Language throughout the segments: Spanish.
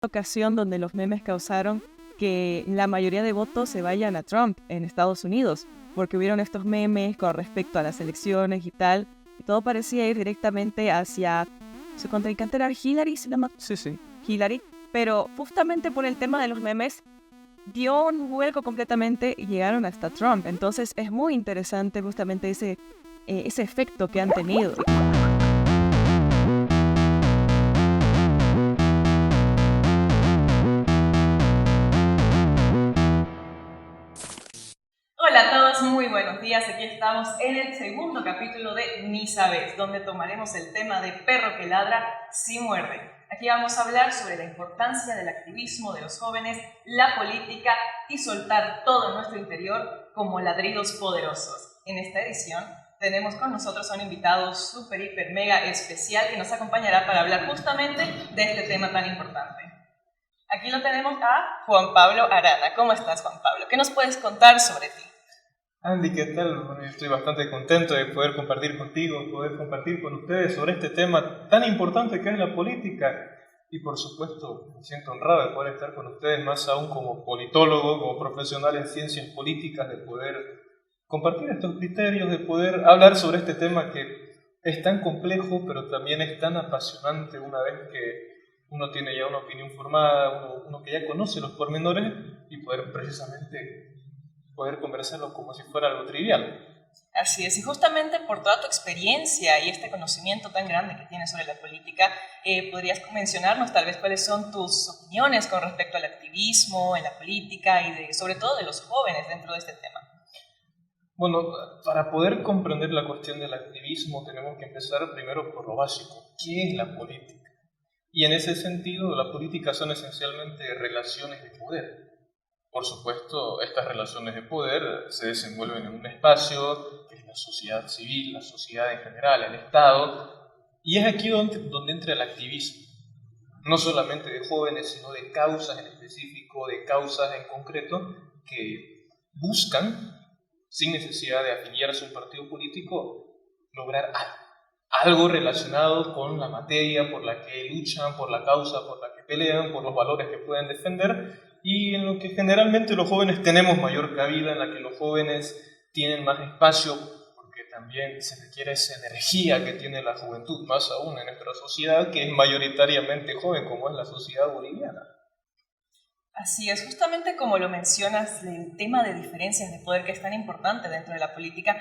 ocasión donde los memes causaron que la mayoría de votos se vayan a Trump en Estados Unidos, porque hubieron estos memes con respecto a las elecciones y tal, y todo parecía ir directamente hacia su contrincante. Era Hillary, ¿se llama? Sí. Hillary, pero justamente por el tema de los memes dio un vuelco completamente y llegaron hasta Trump. Entonces es muy interesante justamente ese efecto que han tenido. Hola a todos, muy buenos días. Aquí estamos en el segundo capítulo de Ni Sabes, donde tomaremos el tema de perro que ladra sí muerde. Aquí vamos a hablar sobre la importancia del activismo de los jóvenes, la política y soltar todo nuestro interior como ladridos poderosos. En esta edición tenemos con nosotros a un invitado súper, hiper, mega especial que nos acompañará para hablar justamente de este tema tan importante. Aquí lo tenemos a Juan Pablo Arana. ¿Cómo estás, Juan Pablo? ¿Qué nos puedes contar sobre ti? Andy, ¿qué tal? Bueno, estoy bastante contento de poder compartir contigo, poder compartir con ustedes sobre este tema tan importante que es la política. Y por supuesto, me siento honrado de poder estar con ustedes, más aún como politólogo, como profesional en ciencias políticas, de poder compartir estos criterios, de poder hablar sobre este tema que es tan complejo, pero también es tan apasionante una vez que uno tiene ya una opinión formada, uno que ya conoce los pormenores y poder precisamente conversarlo como si fuera algo trivial. Así es, y justamente por toda tu experiencia y este conocimiento tan grande que tienes sobre la política, ¿podrías mencionarnos tal vez cuáles son tus opiniones con respecto al activismo en la política y sobre todo de los jóvenes dentro de este tema? Bueno, para poder comprender la cuestión del activismo tenemos que empezar primero por lo básico. ¿Qué es la política? Y en ese sentido, la política son esencialmente relaciones de poder. Por supuesto, estas relaciones de poder se desenvuelven en un espacio que es la sociedad civil, la sociedad en general, el Estado, y es aquí donde entra el activismo, no solamente de jóvenes, sino de causas en específico, de causas en concreto, que buscan, sin necesidad de afiliarse a un partido político, lograr algo relacionado con la materia por la que luchan, por la causa por la que pelean, por los valores que pueden defender, y en lo que generalmente los jóvenes tenemos mayor cabida, en la que los jóvenes tienen más espacio, porque también se requiere esa energía que tiene la juventud, más aún en nuestra sociedad, que es mayoritariamente joven, como es la sociedad boliviana. Así es, justamente como lo mencionas, el tema de diferencias de poder que es tan importante dentro de la política,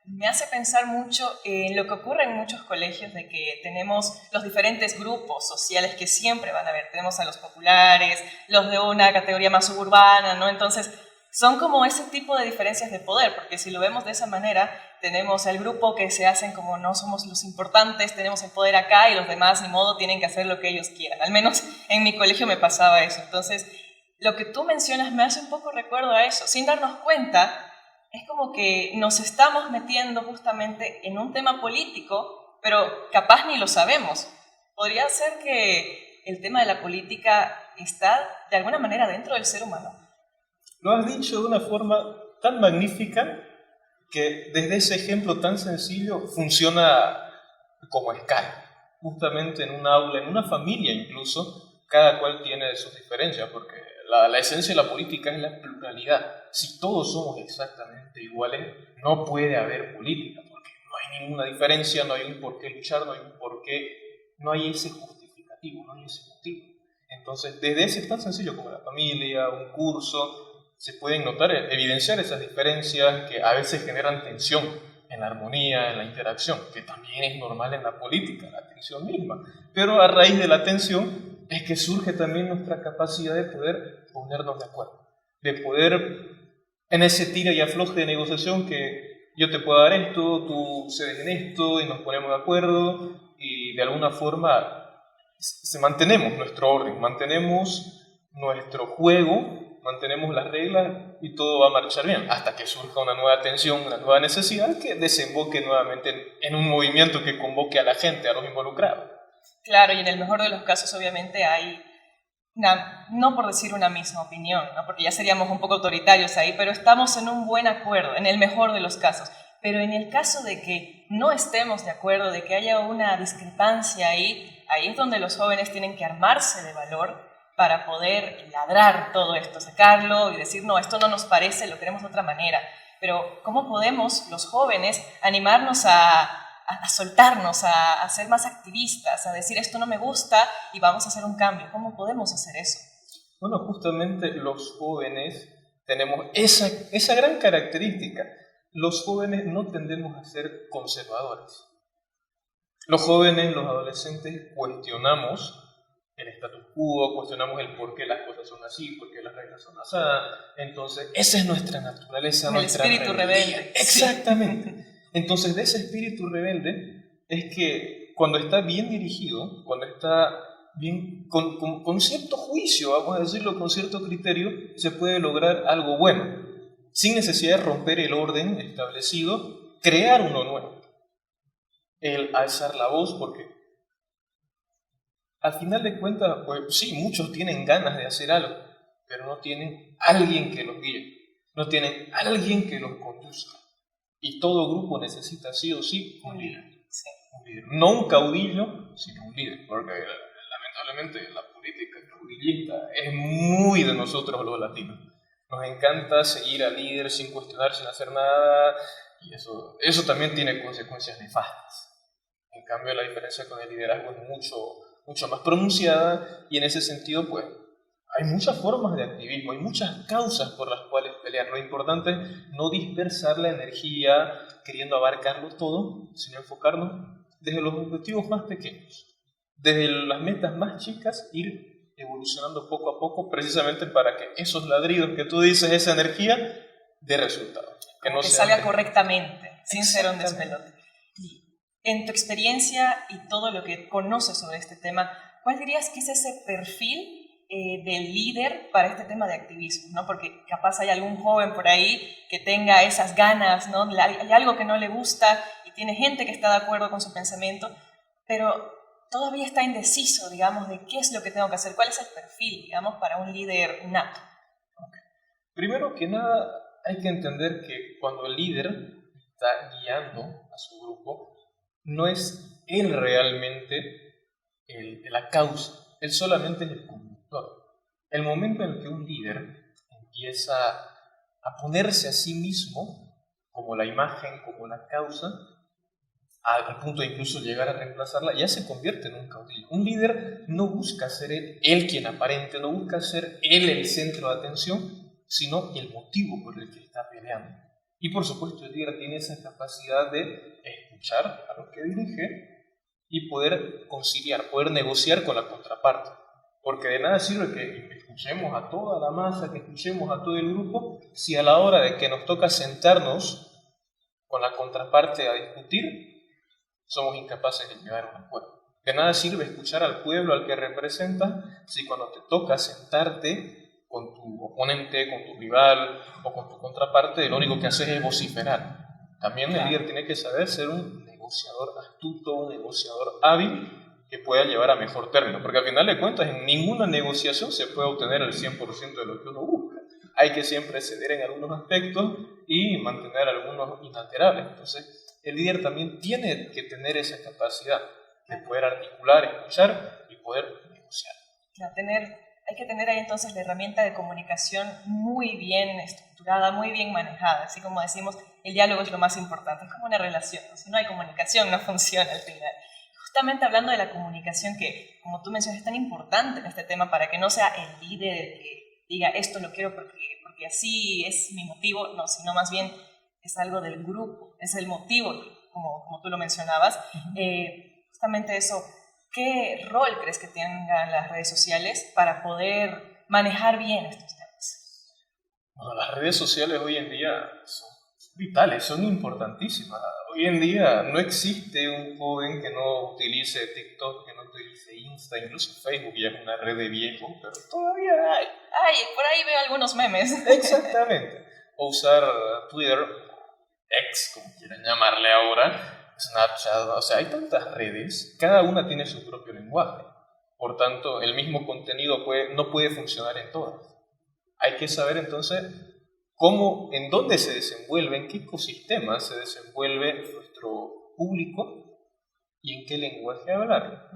me hace pensar mucho en lo que ocurre en muchos colegios, de que tenemos los diferentes grupos sociales que siempre van a haber. Tenemos a los populares, los de una categoría más suburbana, ¿no? Entonces, son como ese tipo de diferencias de poder, porque si lo vemos de esa manera, tenemos el grupo que se hacen como no somos los importantes, tenemos el poder acá y los demás, ni modo, tienen que hacer lo que ellos quieran. Al menos en mi colegio me pasaba eso. Entonces, lo que tú mencionas me hace un poco recuerdo a eso. Sin darnos cuenta, es como que nos estamos metiendo justamente en un tema político, pero capaz ni lo sabemos. Podría ser que el tema de la política está de alguna manera dentro del ser humano. Lo has dicho de una forma tan magnífica que desde ese ejemplo tan sencillo funciona como escala. Justamente en un aula, en una familia incluso, cada cual tiene sus diferencias, porque la esencia de la política es la pluralidad. Si todos somos exactamente iguales, no puede haber política, porque no hay ninguna diferencia, no hay un por qué luchar, no hay un por qué, no hay ese justificativo, no hay ese motivo. Entonces, desde ese tan sencillo como la familia, un curso, se pueden notar, evidenciar esas diferencias que a veces generan tensión en la armonía, en la interacción, que también es normal en la política, la tensión misma. Pero a raíz de la tensión es que surge también nuestra capacidad de poder ponernos de acuerdo, de poder en ese tira y afloje de negociación que yo te puedo dar esto, tú cedes en esto y nos ponemos de acuerdo y de alguna forma mantenemos nuestro orden, mantenemos nuestro juego, mantenemos las reglas y todo va a marchar bien hasta que surja una nueva tensión, una nueva necesidad que desemboque nuevamente en un movimiento que convoque a la gente, a los involucrados. Claro, y en el mejor de los casos obviamente hay, no por decir una misma opinión, ¿no? Porque ya seríamos un poco autoritarios ahí, pero estamos en un buen acuerdo, en el mejor de los casos. Pero en el caso de que no estemos de acuerdo, de que haya una discrepancia ahí es donde los jóvenes tienen que armarse de valor para poder ladrar todo esto, sacarlo y decir, no, esto no nos parece, lo queremos de otra manera. Pero ¿cómo podemos los jóvenes animarnos a soltarnos, a ser más activistas, a decir esto no me gusta y vamos a hacer un cambio? ¿Cómo podemos hacer eso? Bueno, justamente los jóvenes tenemos esa gran característica. Los jóvenes no tendemos a ser conservadores. Los jóvenes, los adolescentes, cuestionamos el status quo, cuestionamos el por qué las cosas son así, por qué las reglas son así. Entonces, esa es nuestra naturaleza, nuestra espíritu rebelde. Exactamente. Sí. Entonces, de ese espíritu rebelde es que cuando está bien dirigido, cuando está bien con cierto juicio, vamos a decirlo, con cierto criterio, se puede lograr algo bueno, sin necesidad de romper el orden establecido, crear uno nuevo. El alzar la voz, porque al final de cuentas, pues sí, muchos tienen ganas de hacer algo, pero no tienen alguien que los guíe, no tienen alguien que los conduzca. Y todo grupo necesita sí o sí un líder. Sí. Un líder. No un caudillo, sino un líder, porque lamentablemente la política caudillista es muy de nosotros los latinos. Nos encanta seguir al líder sin cuestionar, sin hacer nada, y eso también tiene consecuencias nefastas. En cambio, la diferencia con el liderazgo es mucho más pronunciada, y en ese sentido, pues, hay muchas formas de activismo, hay muchas causas por las cuales pelear. Lo importante es no dispersar la energía queriendo abarcarlo todo, sino enfocarnos desde los objetivos más pequeños, desde las metas más chicas, ir evolucionando poco a poco, precisamente para que esos ladridos que tú dices, esa energía, dé resultado. Que salga correctamente, sin ser un despelote. En tu experiencia y todo lo que conoces sobre este tema, ¿cuál dirías que es ese perfil del líder para este tema de activismo, ¿no? Porque capaz hay algún joven por ahí que tenga esas ganas, ¿no? Hay algo que no le gusta y tiene gente que está de acuerdo con su pensamiento, pero todavía está indeciso, digamos, de qué es lo que tengo que hacer, cuál es el perfil, digamos, para un líder nato. Okay. Primero que nada, hay que entender que cuando el líder está guiando a su grupo, no es él realmente la causa, él solamente es el conductor. El momento en el que un líder empieza a ponerse a sí mismo como la imagen, como la causa, al punto de incluso llegar a reemplazarla, ya se convierte en un caudillo. Un líder no busca ser él quien aparente, no busca ser él el centro de atención, sino el motivo por el que está peleando. Y por supuesto el líder tiene esa capacidad de escuchar a los que dirige y poder conciliar, poder negociar con la contraparte. Porque de nada sirve que escuchemos a toda la masa, que escuchemos a todo el grupo, si a la hora de que nos toca sentarnos con la contraparte a discutir, somos incapaces de llegar a un acuerdo. De nada sirve escuchar al pueblo al que representas si cuando te toca sentarte con tu oponente, con tu rival o con tu contraparte, lo único que haces es vociferar. También el líder tiene que saber ser un negociador astuto, un negociador hábil, que pueda llevar a mejor término, porque al final de cuentas en ninguna negociación se puede obtener el 100% de lo que uno busca. Hay que siempre ceder en algunos aspectos y mantener algunos inalterables. Entonces el líder también tiene que tener esa capacidad de poder articular, escuchar y poder negociar. Hay que tener ahí entonces la herramienta de comunicación muy bien estructurada, muy bien manejada. Así como decimos, el diálogo es lo más importante, es como una relación, ¿no? Si no hay comunicación no funciona al final. Justamente hablando de la comunicación, que como tú mencionas es tan importante en este tema para que no sea el líder el que diga esto lo quiero porque así es mi motivo, no, sino más bien es algo del grupo, es el motivo, como tú lo mencionabas. Justamente eso, ¿qué rol crees que tengan las redes sociales para poder manejar bien estos temas? Bueno, las redes sociales hoy en día son vitales, son importantísimas. Hoy en día no existe un joven que no utilice TikTok, que no utilice Insta, incluso Facebook ya es una red de viejos, pero todavía hay. Ay, por ahí veo algunos memes. Exactamente. O usar Twitter, X, como quieran llamarle ahora, Snapchat, o sea, hay tantas redes, cada una tiene su propio lenguaje. Por tanto, el mismo contenido no puede funcionar en todas. Hay que saber entonces en dónde se desenvuelve, en qué ecosistema se desenvuelve nuestro público y en qué lenguaje hablar.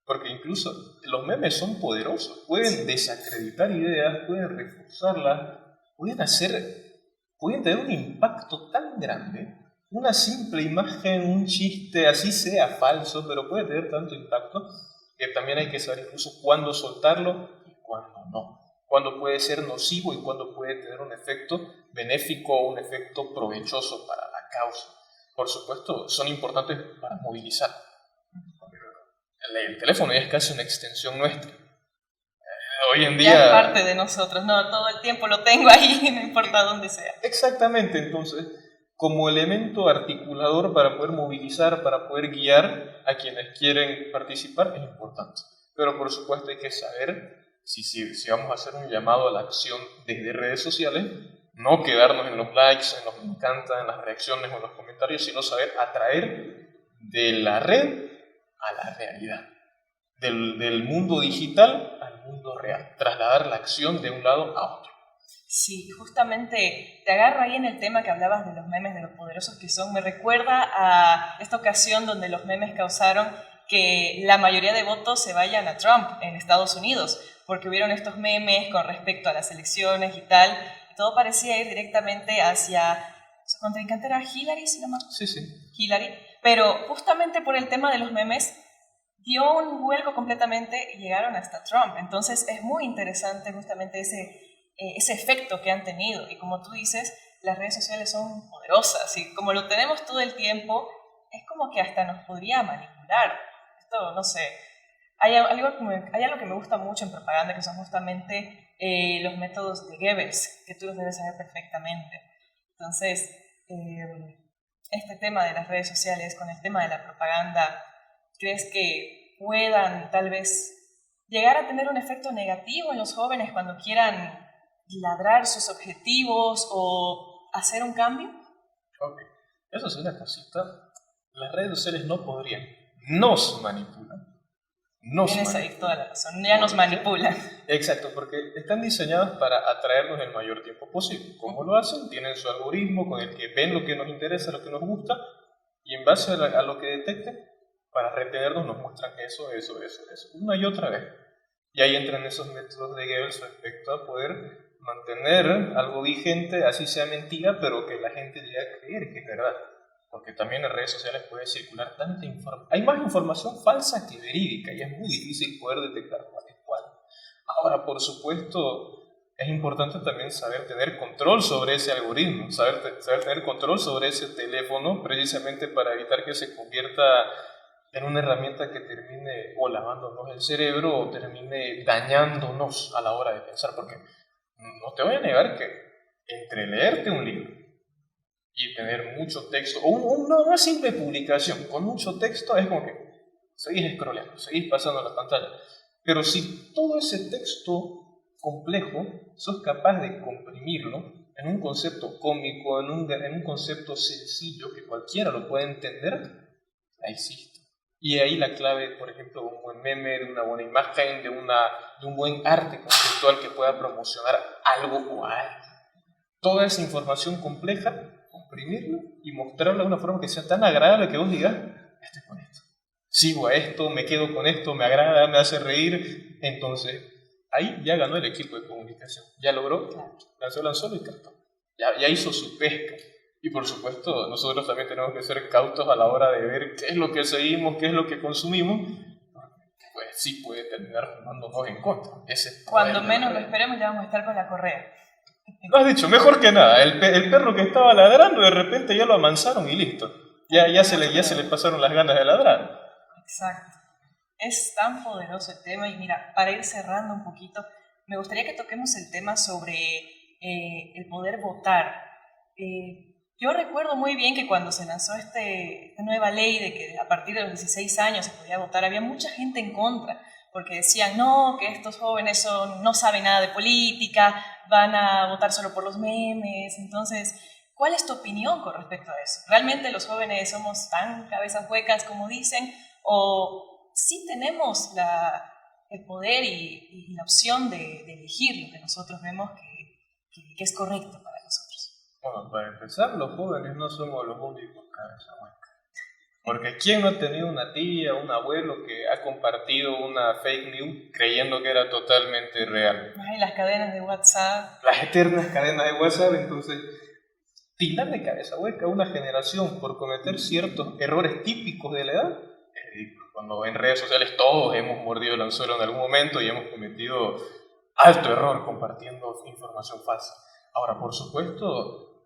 Porque incluso los memes son poderosos, pueden desacreditar ideas, pueden reforzarlas, pueden tener un impacto tan grande. Una simple imagen, un chiste, así sea falso, pero puede tener tanto impacto que también hay que saber incluso cuándo soltarlo y cuándo no. Cuándo puede ser nocivo y cuándo puede tener un efecto benéfico o un efecto provechoso para la causa. Por supuesto, son importantes para movilizar. El teléfono ya es casi una extensión nuestra. Hoy en día... Ya es parte de nosotros, no, todo el tiempo lo tengo ahí, no importa dónde sea. Exactamente, entonces, como elemento articulador para poder movilizar, para poder guiar a quienes quieren participar, es importante. Pero por supuesto hay que saber si vamos a hacer un llamado a la acción desde redes sociales, no quedarnos en los likes, en los me encanta, en las reacciones o en los comentarios, sino saber atraer de la red a la realidad, del mundo digital al mundo real, trasladar la acción de un lado a otro. Sí, justamente te agarro ahí en el tema que hablabas de los memes, de lo poderosos que son. Me recuerda a esta ocasión donde los memes causaron que la mayoría de votos se vayan a Trump en Estados Unidos, porque hubieron estos memes con respecto a las elecciones y tal, y todo parecía ir directamente hacia... ¿Su contrincante era Hillary, si no me acuerdo? Sí, sí. Hillary, pero justamente por el tema de los memes dio un vuelco completamente y llegaron hasta Trump. Entonces es muy interesante justamente ese efecto que han tenido. Y como tú dices, las redes sociales son poderosas y como lo tenemos todo el tiempo, es como que hasta nos podría manipular. Esto, no sé, hay algo que me gusta mucho en propaganda, que son justamente los métodos de Goebbels, que tú los debes saber perfectamente. Entonces, este tema de las redes sociales con el tema de la propaganda, ¿crees que puedan tal vez llegar a tener un efecto negativo en los jóvenes cuando quieran ladrar sus objetivos o hacer un cambio? Ok, eso es una cosita. Las redes sociales no podrían, nos manipulan. Tienes ahí toda la razón, ya nos manipulan. Exacto, porque están diseñadas para atraernos el mayor tiempo posible. ¿Cómo lo hacen? Tienen su algoritmo con el que ven lo que nos interesa, lo que nos gusta, y en base a lo que detecten, para retenernos nos muestran eso, una y otra vez. Y ahí entran esos métodos de Goebbels respecto a poder mantener algo vigente, así sea mentira, pero que la gente llegue a creer que es verdad. Porque también en redes sociales puede circular tanta información. Hay más información falsa que verídica y es muy difícil poder detectar cuál es cuál. Ahora, por supuesto, es importante también saber tener control sobre ese algoritmo, saber tener control sobre ese teléfono, precisamente para evitar que se convierta en una herramienta que termine o lavándonos el cerebro o termine dañándonos a la hora de pensar. Porque no te voy a negar que entre leerte un libro y tener mucho texto, o una simple publicación con mucho texto, es como que seguís scrolleando, seguís pasando la pantalla. Pero si todo ese texto complejo sos capaz de comprimirlo en un concepto cómico, en un concepto sencillo que cualquiera lo puede entender, ahí existe. Y ahí la clave, por ejemplo, de un buen meme, de una buena imagen, de un buen arte conceptual que pueda promocionar algo o a alguien. Toda esa información compleja, comprimirla y mostrarla de una forma que sea tan agradable que vos digas, estoy con esto, sigo a esto, me quedo con esto, me agrada, me hace reír. Entonces, ahí ya ganó el equipo de comunicación, ya logró, lanzó y captó, ya hizo su pesca. Y por supuesto, nosotros también tenemos que ser cautos a la hora de ver qué es lo que seguimos, qué es lo que consumimos, pues sí puede terminar jugándonos en contra. Cuando menos lo esperemos ya vamos a estar con la correa. Lo has dicho, mejor que nada. El perro que estaba ladrando, de repente ya lo amansaron y listo. Ya se le pasaron las ganas de ladrar. Exacto. Es tan poderoso el tema. Y mira, para ir cerrando un poquito, me gustaría que toquemos el tema sobre el poder votar. Yo recuerdo muy bien que cuando se lanzó esta nueva ley de que a partir de los 16 años se podía votar, había mucha gente en contra, porque decían, no, que estos jóvenes no saben nada de política, van a votar solo por los memes. Entonces, ¿cuál es tu opinión con respecto a eso? ¿Realmente los jóvenes somos tan cabezas huecas como dicen? ¿O sí tenemos el poder y la opción de elegir lo que nosotros vemos que es correcto para nosotros? Bueno, para empezar, los jóvenes no somos los únicos cabezas huecas. Porque ¿quién no ha tenido una tía, un abuelo que ha compartido una fake news creyendo que era totalmente real? Ay, las cadenas de WhatsApp. Las eternas cadenas de WhatsApp. Entonces, tirar de cabeza hueca a una generación por cometer ciertos errores típicos de la edad es ridículo. Cuando en redes sociales todos hemos mordido el anzuelo en algún momento y hemos cometido alto error compartiendo información falsa. Ahora, por supuesto,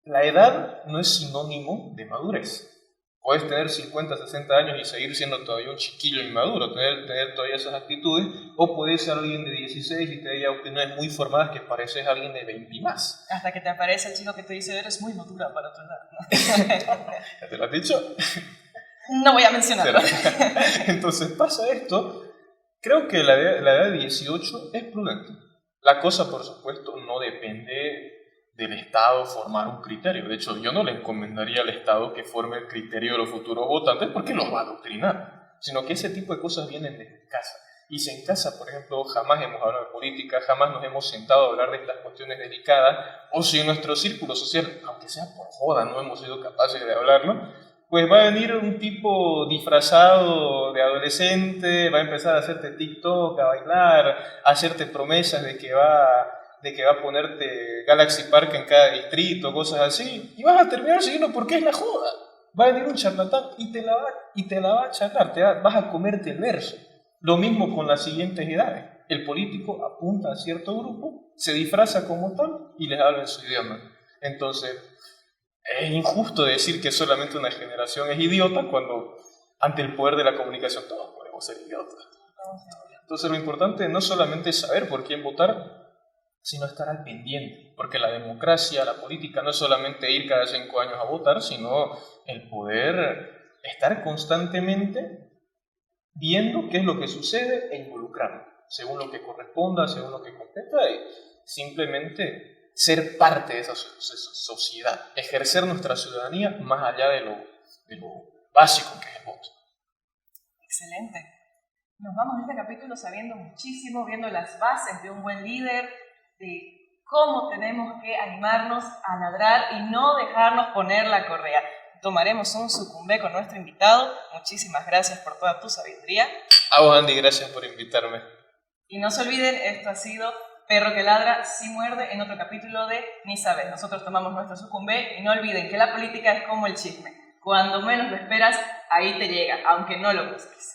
la edad no es sinónimo de madurez. Puedes tener 50, 60 años y seguir siendo todavía un chiquillo inmaduro, tener todavía esas actitudes, o puedes ser alguien de 16 y tener opiniones muy formadas que pareces alguien de 20 y más. Hasta que te aparece el chico que te dice, eres muy madura para tu edad. ¿Ya te lo has dicho? No voy a mencionarlo. Entonces pasa esto. Creo que la edad de 18 es prudente. La cosa, por supuesto, no depende del Estado formar un criterio. De hecho, yo no le encomendaría al Estado que forme el criterio de los futuros votantes porque los va a adoctrinar, sino que ese tipo de cosas vienen desde casa. Y si en casa, por ejemplo, jamás hemos hablado de política, jamás nos hemos sentado a hablar de estas cuestiones delicadas, o si en nuestro círculo social, aunque sea por joda, no hemos sido capaces de hablarlo, pues va a venir un tipo disfrazado de adolescente, va a empezar a hacerte TikTok, a bailar, a hacerte promesas de que va a ponerte Galaxy Park en cada distrito, cosas así, y vas a terminar siguiendo porque es la joda. Va a venir un charlatán y te la va a charlar, vas a comerte el verso. Lo mismo con las siguientes edades. El político apunta a cierto grupo, se disfraza como tal y les habla en su idioma. Entonces, es injusto decir que solamente una generación es idiota cuando ante el poder de la comunicación todos podemos ser idiotas. Entonces, lo importante no solamente es saber por quién votar, sino estar al pendiente, porque la democracia, la política, no es solamente ir cada 5 años a votar, sino el poder estar constantemente viendo qué es lo que sucede e involucrarlo, según lo que corresponda, según lo que competa, y simplemente ser parte de esa sociedad, ejercer nuestra ciudadanía más allá de lo básico que es el voto. Excelente. Nos vamos de este capítulo sabiendo muchísimo, viendo las bases de un buen líder, de cómo tenemos que animarnos a ladrar y no dejarnos poner la correa. Tomaremos un sucumbé con nuestro invitado. Muchísimas gracias por toda tu sabiduría. A vos, Andy, gracias por invitarme. Y no se olviden, esto ha sido Perro que ladra, sí muerde, en otro capítulo de Ni sabes. Nosotros tomamos nuestro sucumbé y no olviden que la política es como el chisme. Cuando menos lo esperas, ahí te llega, aunque no lo busques.